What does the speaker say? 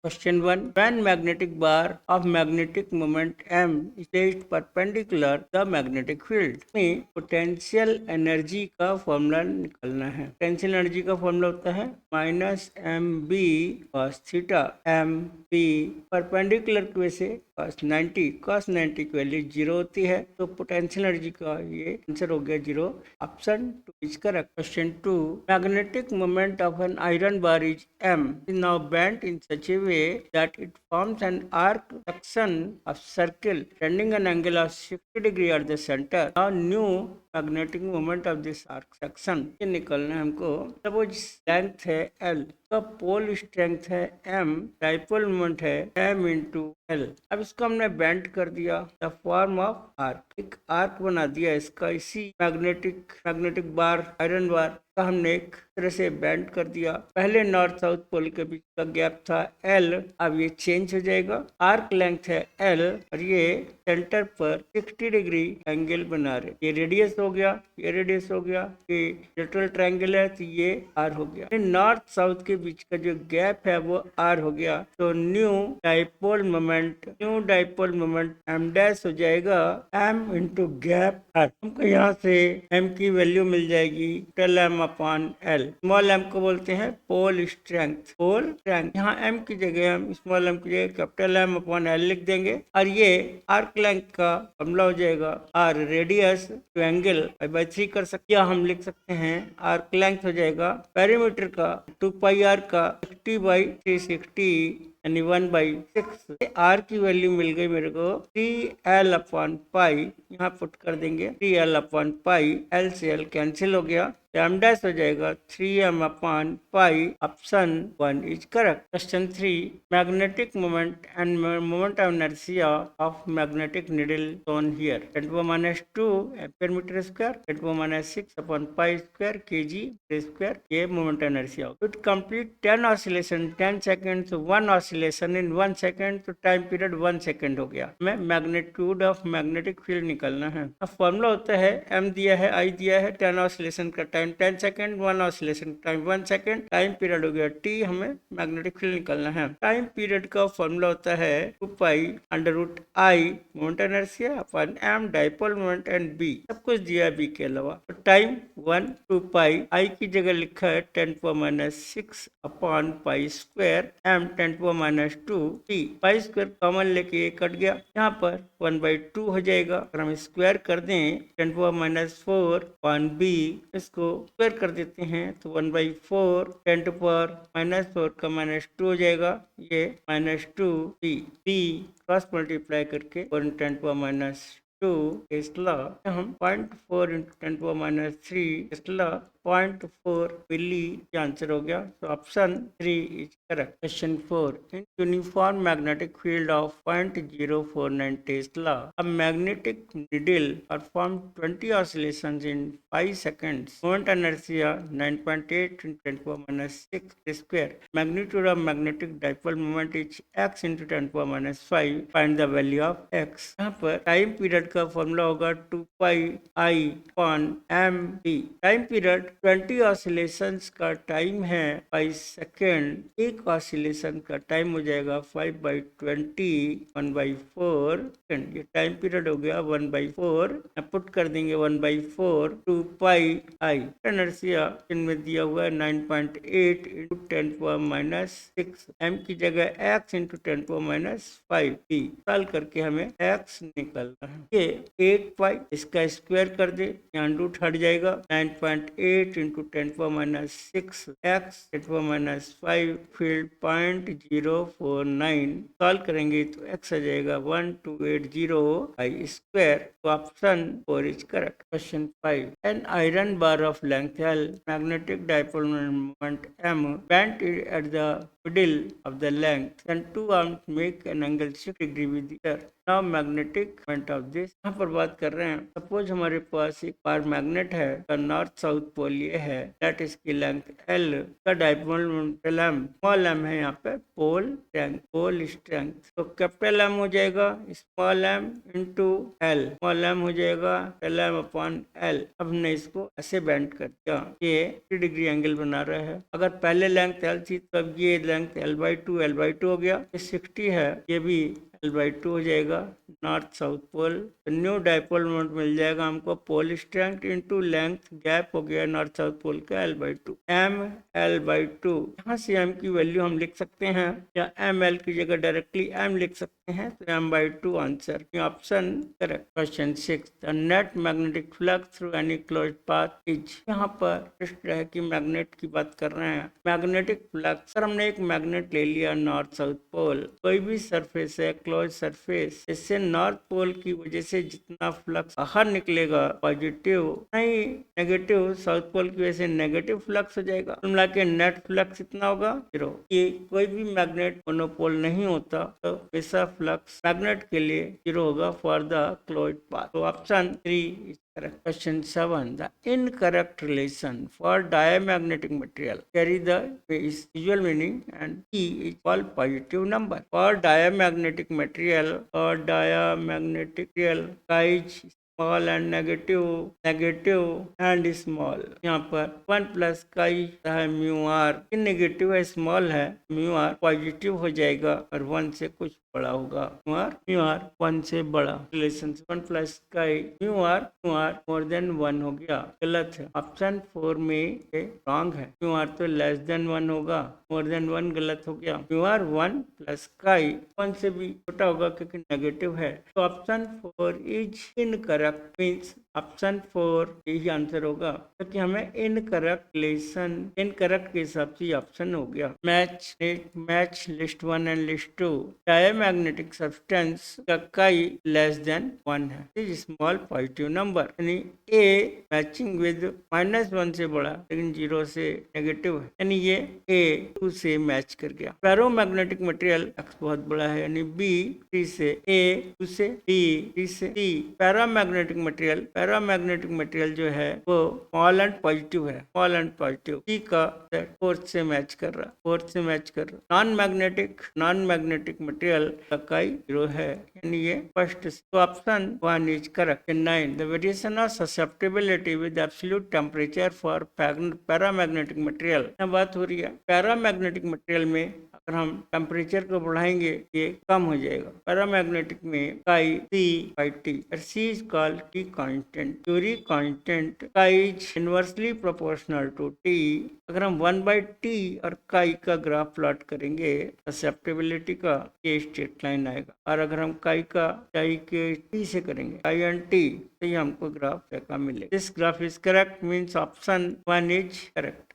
Question 1. When magnetic bar of magnetic moment M is placed perpendicular the magnetic field में potential energy का formula निकालना है। Potential energy का formula होता है minus M B cos theta. M B perpendicular की वजह से कॉस 90 की वैल्यू 0 होती है, तो पोटेंशियल एनर्जी का ये आंसर हो गया 0। Option 2 is correct. Question 2. Magnetic moment of an iron bar is M is now bent in such a way that it forms an arc section of circle bending an angle of 60 degree at the center. Now new magnetic moment of this arc section ये निकलना है हमको। Suppose length है L, तो pole strength है M, dipole moment है M into L। अब इसको हमने बेंड कर दिया द फॉर्म ऑफ आर्क, एक आर्क बना दिया इसका। इसी मैग्नेटिक बार आयरन बार का हमने एक तरह से बेंड कर दिया। पहले नॉर्थ साउथ पोल के बीच का गैप था L, अब ये चेंज हो जाएगा। आर्क लेंथ है L और ये सेंटर पर 60 डिग्री एंगल बना रहे। ये रेडियस हो गया, ये रेडियस हो गया, ये लेटरल ट्रायंगल है तो ये R हो गया। नॉर्थ साउथ के बीच का जो गैप है वो R हो गया। तो new dipole moment M dash हो जाएगा M इंटू गैप R। हमको यहाँ से M की वैल्यू मिल जाएगी M upon L। Small m को बोलते हैं पोल स्ट्रेंथ। यहाँ m की जगह हम स्मॉल m की जगह कैपिटल M अपॉन L लिख देंगे और ये आर्क लेंथ का फॉर्मूला हो जाएगा R radius two angle by 3 कर सकते, या हम लिख सकते हैं आर्क लेंथ हो जाएगा पेरीमीटर का 2 पाई r का 60/360 यानी 1/6। R की वैल्यू मिल गई मेरे को 3L अपॉन पाई, यहाँ पुट कर देंगे 3L अपॉन पाई, L से L कैंसिल हो गया, M डैश हो जाएगा 3M upon pi. Option 1 is correct. Question 3. Magnetic moment and moment of inertia of magnetic needle shown here. 10⁻²2 ampere metre square, 10⁻6 upon pi square kg square, ये moment inertia. It complete 10 oscillation 10 second, 1 oscillation in 1 second, तो time period 1 second हो गया। हमें magnitude of magnetic field निकालना है। अब formula होता है M दिया है, I दिया है, 10 ऑसिलेशन का time 10 second, 1 oscillation time 1 second, time period हो गया T। हमें मैग्नेटिक फील्ड निकालना है। टाइम पीरियड का फॉर्मूला होता है 2 pi under root I moment inertia upon M dipole moment and B, सब कुछ दिया B के अलावा। तो टाइम 1 2 पाई, I की जगह लिखा है 10⁻6 upon pi square, M 10⁻2 T। Pi square common लेके ये कट गया, यहाँ पर 1/2 हो जाएगा। अगर हम स्क्वायर कर दें 10⁻4 अपॉन B, इसको स्क्वायर कर देते हैं तो 1/4 10⁻4 का -2 हो जाएगा, ये -2 B क्रॉस मल्टीप्लाई करके 10⁻2 टेस्ला, हम 0.4 × 10⁻3 टेस्ला 0.4 मिली आंसर हो गया। तो option 3 is correct. Question 4. In uniform magnetic field of 0.049 Tesla, a magnetic needle performed 20 oscillations in 5 seconds. Moment inertia 9.8 × 10⁻6 square. Magnitude of magnetic dipole moment is x × 10⁻5. Find the value of x. यहाँ पर time period का formula होगा 2 पाई I upon M B। Time period 20 oscillations का time है 5 second, एक oscillation का time हो जाएगा 5/20 1/4 सेकेंड। ये टाइम पीरियड हो गया 1/4, पुट कर देंगे 1/4 2 पाई I। इनर्शिया इनमें दिया हुआ है 9.8 × 10⁻6, M की जगह x × 10⁻5 B। सॉल्व करके हमें x निकलना है। ये 8 पाई, इसका स्क्वायर कर दे, यहाँ रूट हट जाएगा, 9.8 × 10⁻6 x 10⁻5 फील्ड 0.049। सॉल्व करेंगे तो x आ जाएगा 1280 पाई स्क्वायर। तो option 4 is correct. Question 5. An iron bar of length L, magnetic dipole moment M, bent at the middle of the length, then two arms make an angle 60 degree with the other. Now magnetic moment of this, यहाँ पर बात कर रहे हैं, suppose हमारे पास एक bar magnet है, का नॉर्थ साउथ पोल ये है, दैट इसकी लेंथ L, का dipole moment M, small m है यहाँ पे, पोल स्ट्रेंथ, तो कैपिटल M हो जाएगा small m into L, small m हो जाएगा कैपिटल M अपॉन L। अब हमने इसको ऐसे बेंड कर दिया, ये 60 डिग्री एंगल बना रहा है। अगर पहले लेंथ L थी तब ये लेंथ लेंथ L/2 हो गया। ये 60 है, ये भी L/2 हो जाएगा। नॉर्थ साउथ पोल, तो न्यू डायपोल मोमेंट मिल जाएगा हमको। Pole strength into length gap हो गया नॉर्थ साउथ पोल का L/2। M L/2, यहाँ से M की वैल्यू हम लिख सकते हैं, या ML की जगह डायरेक्टली M लिख सकते हैं, तो M/2 answer. Option correct. Question 6, the net magnetic flux through any closed path is. यहाँ पर इस तरह की मैग्नेट की बात कर रहे हैं। मैग्नेटिक फ्लक्स, अगर हमने एक मैग्नेट ले लिया नॉर्थ साउथ पोल, कोई भी सरफेस है क्लोज सरफेस, इससे नॉर्थ पोल की वजह से जितना फ्लक्स बाहर निकलेगा पॉजिटिव, नहीं नेगेटिव, साउथ पोल की वजह से नेगेटिव फ्लक्स हो जाएगा। कुल मिला के नेट फ्लक्स कितना होगा? 0। ये कोई भी मैग्नेट मोनोपोल नहीं होता, तो ऐसा फ्लक्स मैग्नेट के लिए 0 होगा फॉर द क्लोज्ड पाथ। तो option 3 correct. Question 7, the incorrect relation for diamagnetic material carry the visual meaning and E is called positive number. For diamagnetic material or diamagnetic material, chi is small and negative and small। यहाँ पर 1 plus काई है mu R, negative है, small है, mu R positive हो जाएगा और 1 से कुछ बड़ा होगा। म्यू आर 1 से बड़ा, relation 1 plus chi mu R more than 1 हो गया, गलत है। ऑप्शन 4 में रॉन्ग है। म्यू आर तो लेस देन 1 होगा, मोर देन 1 गलत हो गया। म्यू आर 1 प्लस काई 1 से भी छोटा होगा क्योंकि नेगेटिव है। तो option 4 is incorrect, means option 4 यही आंसर होगा, क्योंकि हमें इनकरेक्ट के हिसाब से ऑप्शन हो गया। Match list 1 and list 2। Diamagnetic substance का काई लेस देन 1 है, इज स्मॉल पॉजिटिव नंबर, यानी ए मैचिंग विद -1 से बड़ा लेकिन 0 से नेगेटिव है, यानी ये ए 2 से मैच कर गया। फेरोमैग्नेटिक मटेरियल एक्स बहुत बड़ा है, यानी बी 3 से, ए 2 से, बी 3 से, डी। पैरामैग्नेटिक मटेरियल जो है वो स्मॉल एंड पॉजिटिव है, स्मॉल एंड पॉजिटिव। डी का 4 से मैच कर रहा। नॉन मैग्नेटिक मटेरियल का काई 0 है, यानी ये फर्स्ट। तो option 1 is correct. 9, the variation of susceptibility with absolute temperature for paramagnetic material. बात हो रही है पैरामैग्नेटिक मटेरियल में, अगर हम टेम्परेचर को बढ़ाएंगे ये कम हो जाएगा। पैरामैग्नेटिक में काई C/T, C is called T constant, Curie constant, chi is inversely proportional to T। अगर हम 1/T और काई का ग्राफ प्लॉट करेंगे ससेप्टेबिलिटी का, ये स्ट्रेट लाइन आएगा, और अगर हम काई के T से करेंगे, काई एंड T, तो ये हमको ग्राफ का मिलेगा। This graph is correct, means option 1 is correct.